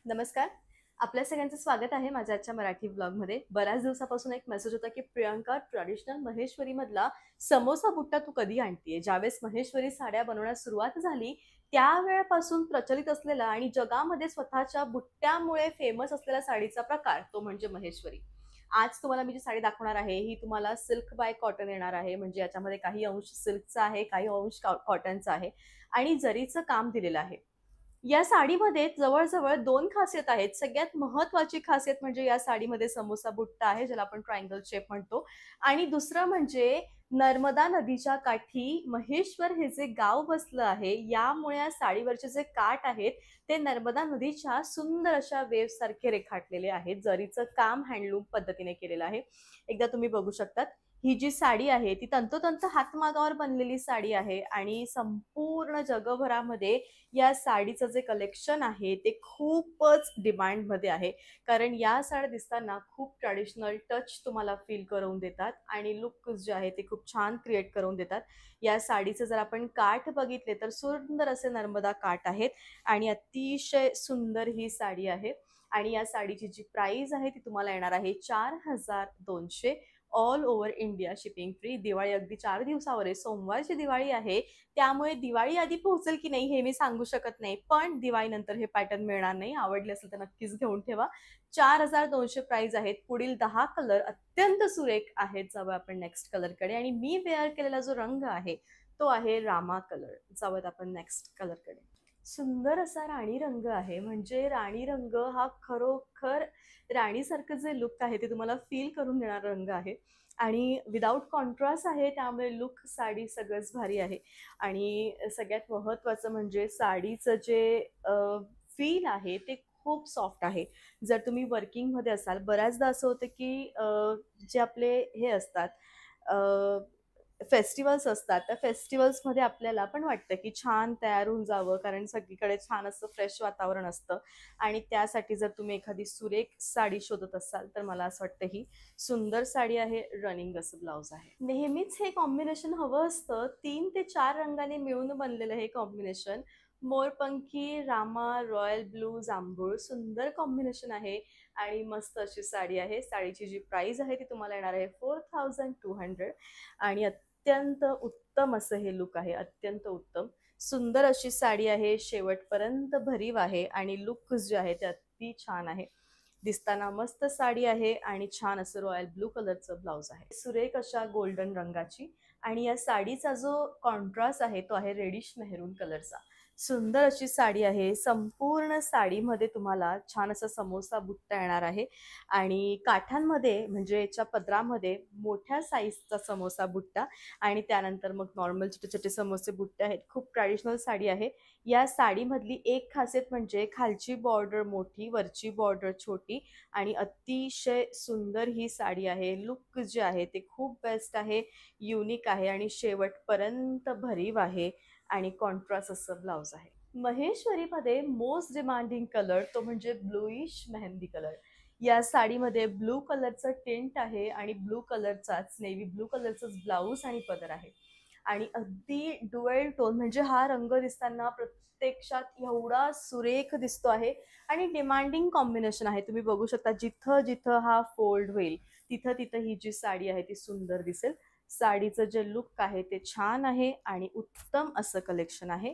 नमस्कार. आपल्या सगळ्यांचं स्वागत आहे माझ्या आजच्या मराठी ब्लॉगमध्ये. बऱ्याच दिवसापासून एक मेसेज होता, की प्रियंका ट्रेडिशनल महेश्वरीमधला समोसा बुट्टा तू कधी आणतीये? ज्यावेळेस महेश्वरी साड्या बनवण्यास सुरुवात झाली, त्यावेळेपासून प्रचलित असलेला आणि जगामध्ये स्वतःच्या बुट्ट्यामुळे फेमस असलेला साडीचा प्रकार तो म्हणजे महेश्वरी. आज तुम्हाला मी जी साडी दाखवणार आहे, ही तुम्हाला सिल्क बाय कॉटन येणार आहे. म्हणजे याच्यामध्ये काही अंश सिल्कचा आहे, काही अंश कॉटनचा आहे आणि जरीचं काम दिलेलं आहे. या साडीमध्ये जवळ-जवळ 2 खासियत आहेत. सगळ्यात महत्त्वाची खासियत म्हणजे या साडीमध्ये समोसा बुट्टा आहे, ज्याला आपण ट्रायंगल शेप म्हणतो आणि दुसरं म्हणजे नर्मदा नदीच्या काठी महेश्वर हे जे गाव वसलं आहे, यामुळे या साडीवरचे जे काठ आहेत, ते नर्मदा नदीच्या सुंदर अशा वेव्हसारखे रेखाटलेले आहेत. जरीचं काम हँडलूम पद्धतीने केलेलं आहे. एकदा तुम्ही बघू शकतात. ही जी साडी आहे, ती तंतोतंत हातमागावर बनलेली साडी आहे आणि संपूर्ण जगभरामध्ये या साडीचं जे कलेक्शन आहे ते खूपच डिमांडमध्ये आहे. कारण या साड्या दिसताना खूप ट्रेडिशनल टच तुम्हाला फील करून देतात आणि लुक जे आहे ते खूप छान क्रिएट करून देतात. या साडीचे जर आपण काठ बघितले तर सुंदर असे नर्मदा काठ आहेत आणि अतिशय सुंदर ही साडी आहे. आणि या साडीची जी प्राइस आहे ती तुम्हाला येणार आहे 4200 all over India shipping free. Diwali अगदी 4 दिवसावर आहे. सोमवारची दिवाळी आहे. त्यामुळे दिवाळी आधी पोहोचेल की नाही हे मी सांगू शकत नाही. पण दिवाळीनंतर हे पॅटर्न मिळणार नाही. आवडले असेल तर नक्कीच घेऊन ठेवा. 4200 प्राइस आहेत. पुढील 10 कलर अत्यंत सुरेख आहेत. जाऊया आपण नेक्स्ट कलरकडे आणि मी वेअर केलेला जो रंग आहे तो आहे रामा कलर. जाऊयात आपण नेक्स्ट कलरकडे. सुंदर असा राणी रंग आहे. म्हणजे राणी रंग हा खरोखर राणीसारखं जे लुक आहे ते तुम्हाला फील करून देणारा रंग आहे आणि विदाऊट कॉन्ट्रास्ट आहे, त्यामुळे लुक साडी सगळंच भारी आहे. आणि सगळ्यात महत्त्वाचं म्हणजे साडीचं जे फील आहे ते खूप सॉफ्ट आहे. जर तुम्ही वर्किंगमध्ये असाल, बऱ्याचदा असं होतं की जे आपले हे असतात फेस्टिव्हल्स असतात, त्या फेस्टिव्हल्समध्ये आपल्याला पण वाटतं की छान तयार होऊन जावं, कारण सगळीकडे छान असं फ्रेश वातावरण असतं आणि त्यासाठी जर तुम्ही एखादी सुरेख साडी शोधत असाल तर मला असं वाटतं ही सुंदर साडी आहे. रनिंग असं ब्लाउज आहे. नेहमीच हे कॉम्बिनेशन हवं असतं. 3 ते 4 रंगांनी मिळून बनलेलं हे कॉम्बिनेशन. मोरपंखी, रामा, रॉयल ब्लू, जांभूळ सुंदर कॉम्बिनेशन आहे आणि मस्त अशी साडी आहे. साडीची जी प्राइस आहे ती तुम्हाला येणार आहे 4200 आणि अत्यंत उत्तम असं हे लुक आहे. अत्यंत उत्तम. सुंदर अशी साडी आहे. शेवटपर्यंत भरीव आहे आणि लुक जे आहे ते अति छान आहे. दिसताना मस्त साडी आहे आणि छान असं रॉयल ब्लू कलरचं ब्लाउज आहे. सुरेख अशा गोल्डन रंगाची आणि या साडीचा जो कॉन्ट्रास्ट आहे तो आहे रेडिश मेहरून कलरचा. सुंदर अशी साडी आहे. संपूर्ण साडीमध्ये तुम्हाला छान असा समोसा बुट्टा येणार आहे आणि काठांमध्ये म्हणजे याच्या पदरामध्ये मोठ्या साईजचा समोसा बुट्टा आणि त्यानंतर मग नॉर्मल छोटे-छोटे समोसे बुट्टे आहेत. खूप ट्रेडिशनल साडी आहे. या साडीमधली एक खासियत म्हणजे खालची बॉर्डर मोठी, वरची बॉर्डर छोटी आणि अतिशय सुंदर ही साडी आहे. लुक जे आहे ते खूप बेस्ट आहे, युनिक आहे आणि शेवटपर्यंत भरीव आहे आणि कॉन्ट्रास्ट असं ब्लाउज आहे. महेश्वरीमध्ये मोस्ट डिमांडिंग कलर तो म्हणजे ब्लूइश मेहंदी कलर. या साडीमध्ये ब्लू कलरचं टिंट आहे आणि ब्लू कलरचाच नेव्ही ब्लू कलरचाच ब्लाउज आणि पदर आहे. आणि अगदी डुएल टोन म्हणजे हा रंग दिसताना प्रत्यक्षात एवढा सुरेख दिसतो आहे आणि डिमांडिंग कॉम्बिनेशन आहे. तुम्ही बघू शकता जिथं-जिथं हा फोल्ड होईल, तिथं-तिथं ही जी साडी आहे ती सुंदर दिसेल. साडीचं जे लुक आहे ते छान आहे आणि उत्तम असं कलेक्शन आहे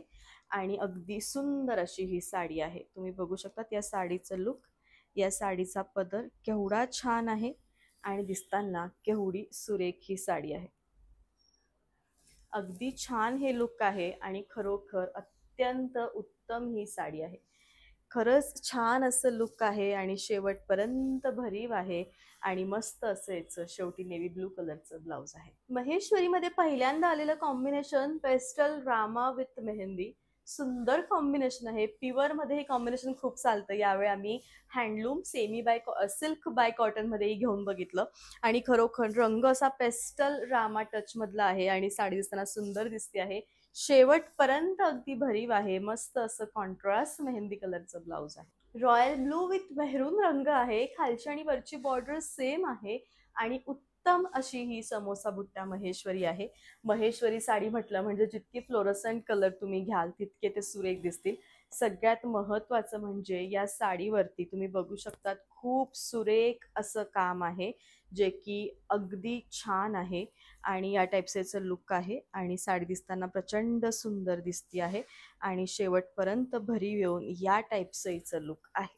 आणि अगदी सुंदर अशी ही साडी आहे. तुम्ही बघू शकता या साडीचं लुक, या साडीचा पदर केवढा छान आहे आणि दिसताना केवढी सुरेख ही साडी आहे. अगदी छान हे लुक आहे आणि खरोखर अत्यंत उत्तम ही साडी आहे. खरंच छान असं लुक आहे आणि शेवटपर्यंत भरीव आहे आणि मस्त असं याचं शेवटी नेव्ही ब्लू कलरचं ब्लाउज आहे. महेश्वरीमध्ये पहिल्यांदा आलेलं combination pastel Rama with mehndi. सुंदर कॉम्बिनेशन आहे. प्युअरमध्ये हे कॉम्बिनेशन खूप चालतं. यावेळी आम्ही handloom semi by silk by कॉटनमध्येही घेऊन बघितलं आणि खरोखर रंग असा पेस्टल रामा टचमधला आहे आणि साडी दिसताना सुंदर दिसते आहे. शेवटपर्यंत अगदी भरीव आहे. मस्त असं कॉन्ट्रास्ट मेहंदी कलरचं ब्लाउज आहे. रॉयल ब्लू विथ मेहरून रंग आहे. खालची आणि वरची बॉर्डर सेम आहे आणि उत्तम अशी ही समोसा बुट्टा महेश्वरी आहे. महेश्वरी साडी म्हटलं म्हणजे जितकी फ्लोरोसंट कलर तुम्ही घ्याल तितके ते सुरेख दिसतील. सगळ्यात महत्त्वाचं म्हणजे या साडीवरती तुम्ही बघू शकतात खूप सुरेख असं काम आहे, जे की अगदी छान आहे आणि या टाईपचं लुक आहे आणि साडी दिसताना प्रचंड सुंदर दिसती आहे आणि शेवटपर्यंत भरीव येऊन या टाईपचं हिचं लुक आहे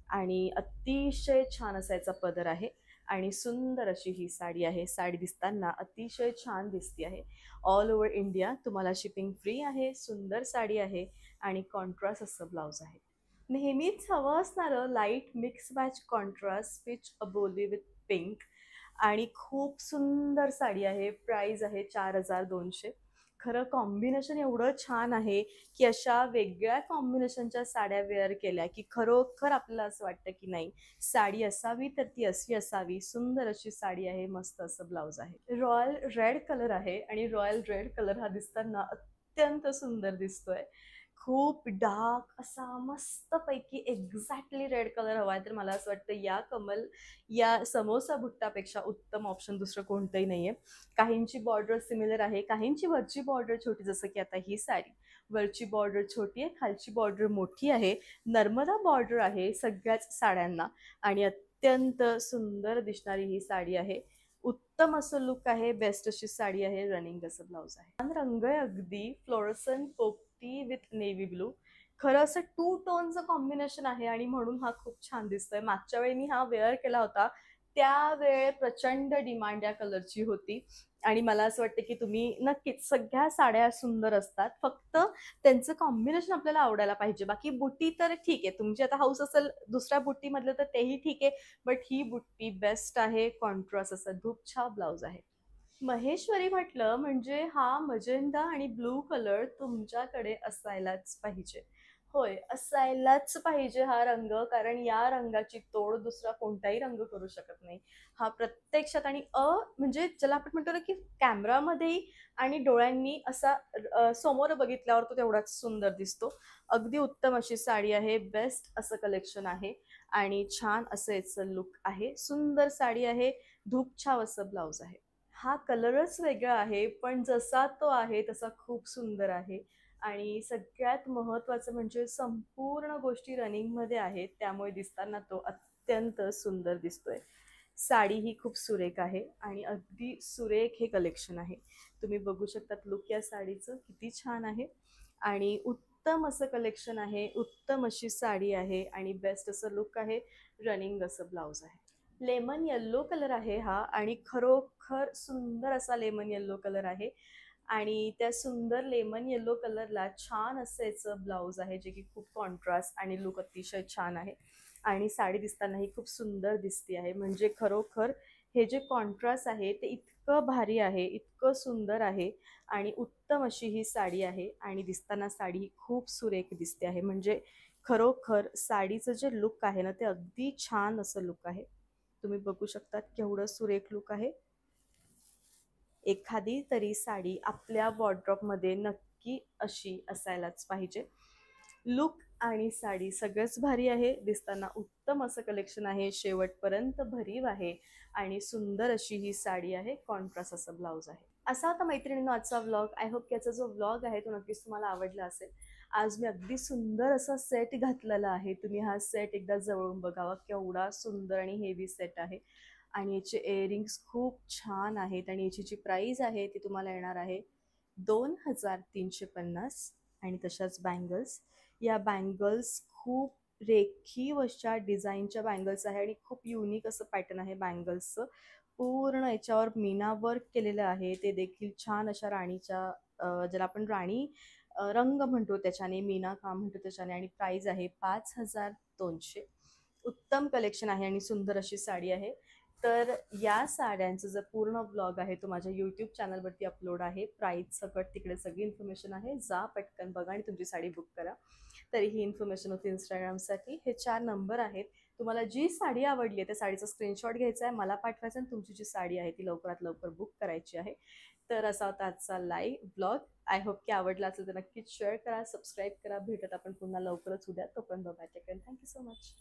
आणि अतिशय छान असायचा पदर आहे आणि सुंदर अशी ही साडी आहे. साडी दिसताना अतिशय छान दिसती आहे. ऑल ओव्हर इंडिया तुम्हाला शिपिंग फ्री आहे. सुंदर साडी आहे आणि कॉन्ट्रास्ट असं ब्लाउज आहे. नेहमीच हवं असणारं light mix match contrast stitch Aboli with pink आणि खूप सुंदर साडी आहे. प्राइस आहे 4200. खरं कॉम्बिनेशन एवढं छान आहे की अशा वेगळ्या कॉम्बिनेशनच्या साड्या वेअर केल्या की खरोखर आपल्याला असं वाटतं की नाही, साडी असावी तर ती अशी असावी. सुंदर अशी साडी आहे, मस्त असं ब्लाउज आहे. रॉयल रेड कलर आहे आणि रॉयल रेड कलर हा दिसताना अत्यंत सुंदर दिसतोय. खूप डार्क असा मस्तपैकी एक्झॅक्टली रेड कलर हवा आहे, तर मला असं वाटतं या समोसा बुट्टापेक्षा उत्तम ऑप्शन दुसरं कोणतंही नाहीये. काहींची बॉर्डर सिमिलर आहे, काहींची वरची बॉर्डर छोटी, जसं की आता ही साडी वरची बॉर्डर छोटी आहे, खालची बॉर्डर मोठी आहे. नर्मदा बॉर्डर आहे सगळ्याच साड्यांना आणि अत्यंत सुंदर दिसणारी ही साडी आहे. उत्तम असं लुक आहे, बेस्ट अशी साडी आहे, रनिंग असं ब्लाउज आहे. छान रंग आहे, अगदी फ्लोरोसंट पोपटी विथ नेव्ही ब्लू. खरं असं टू टोनचं कॉम्बिनेशन आहे आणि म्हणून हा खूप छान दिसतोय. मागच्या वेळी मी हा वेअर केला होता, त्यावेळे प्रचंड डिमांड या कलरची होती आणि मला असं वाटतं की तुम्ही नक्कीच, सगळ्या साड्या सुंदर असतात, फक्त त्यांचं कॉम्बिनेशन आपल्याला आवडायला पाहिजे. बाकी बुट्टी तर ठीक आहे, तुमची आता हाऊस असेल दुसऱ्या बुट्टीमधलं तर तेही ठीक आहे, बट ही बुट्टी बेस्ट आहे. कॉन्ट्रास्ट असं धूपछाव ब्लाउज आहे. महेश्वरी म्हटलं म्हणजे हा मजेंडा आणि ब्लू कलर तुमच्याकडे असायलाच पाहिजे. होय, असायलाच पाहिजे हा रंग, कारण या रंगाची तोड दुसरा कोणताही रंग करू शकत नाही. हा प्रत्यक्षात आणि म्हणजे ज्याला आपण म्हणतो ना की कॅमेरामध्येही आणि डोळ्यांनी असा समोर बघितल्यावर तो तेवढाच सुंदर दिसतो. अगदी उत्तम अशी साडी आहे, बेस्ट असं कलेक्शन आहे आणि छान असं याचं लुक आहे. सुंदर साडी आहे, धूपछाव असं ब्लाउज आहे. हा कलरच वेगळा आहे, पण जसा तो आहे तसा खूप सुंदर आहे आणि सगळ्यात महत्त्वाचं म्हणजे संपूर्ण गोष्टी रनिंगमध्ये आहेत, त्यामुळे दिसताना तो अत्यंत सुंदर दिसतोय. साडी ही खूप सुरेख आहे आणि अगदी सुरेख हे कलेक्शन आहे. तुम्ही बघू शकतात लुक या साडीचं किती छान आहे आणि उत्तम असं कलेक्शन आहे, उत्तम अशी साडी आहे आणि बेस्ट असं लुक आहे, रनिंग असं ब्लाउज आहे. लेमन येल्लो कलर आहे हा आणि खरोखर सुंदर असा लेमन येल्लो कलर आहे आणि त्या सुंदर लेमन येल्लो कलरला छान असं याचं ब्लाऊज आहे, जे की खूप कॉन्ट्रास्ट आणि लुक अतिशय छान आहे आणि साडी दिसतानाही खूप सुंदर दिसते आहे. म्हणजे खरोखर हे जे कॉन्ट्रास्ट आहे ते इतकं भारी आहे, इतकं सुंदर आहे आणि उत्तम अशी ही साडी आहे आणि दिसताना साडी ही खूप सुरेख दिसते आहे. म्हणजे खरोखर साडीचं जे लुक आहे ना, ते अगदी छान असं लुक आहे. तुम्ही बघू शकतात केवढं सुरेख लुक आहे. एखादी तरी साडी आपल्या वॉर्डरोबमध्ये नक्की अशी असायलाच पाहिजे. लुक आणि साडी सगळंच भारी आहे. दिसताना उत्तम असं कलेक्शन आहे, शेवटपर्यंत भरीव आहे आणि सुंदर अशी ही साडी आहे. कॉन्ट्रास्ट असं ब्लाउज आहे. असा होता मैत्रिणींनो आजचा व्लॉग. आय होप याचा जो व्लॉग आहे तो नक्कीच तुम्हाला आवडला असेल. आज मी अगदी सुंदर असा सेट घातलेला आहे. तुम्ही हा सेट एकदा जवळून बघावा, केवढा सुंदर आणि हेवी सेट आहे आणि याचे इयरिंग्स खूप छान आहेत आणि याची जी प्राइस आहे ती तुम्हाला येणार आहे 2350 आणि तशाच बँगल्स. या बँगल्स खूप रेखीव अशा डिझाईनच्या बँगल्स आहे आणि खूप युनिक असं पॅटर्न आहे बँगल्सचं. पूर्ण याच्यावर मीना वर्क केलेलं आहे, ते देखील छान अशा राणीच्या ज्याला आपण राणी रंग म्हणतो त्याच्याने, मीना काम म्हणतो त्याच्याने आणि प्राइस आहे 5200. उत्तम कलेक्शन आहे आणि सुंदर अशी साडी आहे. तर या साड्यांचं जर पूर्ण ब्लॉग आहे तो माझ्या यूट्यूब चॅनलवरती अपलोड आहे. प्राईस सकट तिकडे सगळी इन्फॉर्मेशन आहे. जा पटकन बघा आणि तुमची साडी बुक करा. तरी ही इन्फॉर्मेशन होती इंस्टाग्रामसाठी. हे 4 नंबर आहेत. तुम्हाला जी साडी आवडली आहे त्या साडीचा स्क्रीनशॉट घ्यायचा आहे, मला पाठवायचा आणि तुमची जी साडी आहे ती लवकरात लवकर बुक करायची आहे. तर असा होता आजचा लाईव्ह ब्लॉग. आय होप की आवडला असेल तर नक्कीच शेअर करा, सबस्क्राईब करा. भेटत आपण पुन्हा लवकरच उद्या. तोपर्यंत bye. Take care. Thank you so much.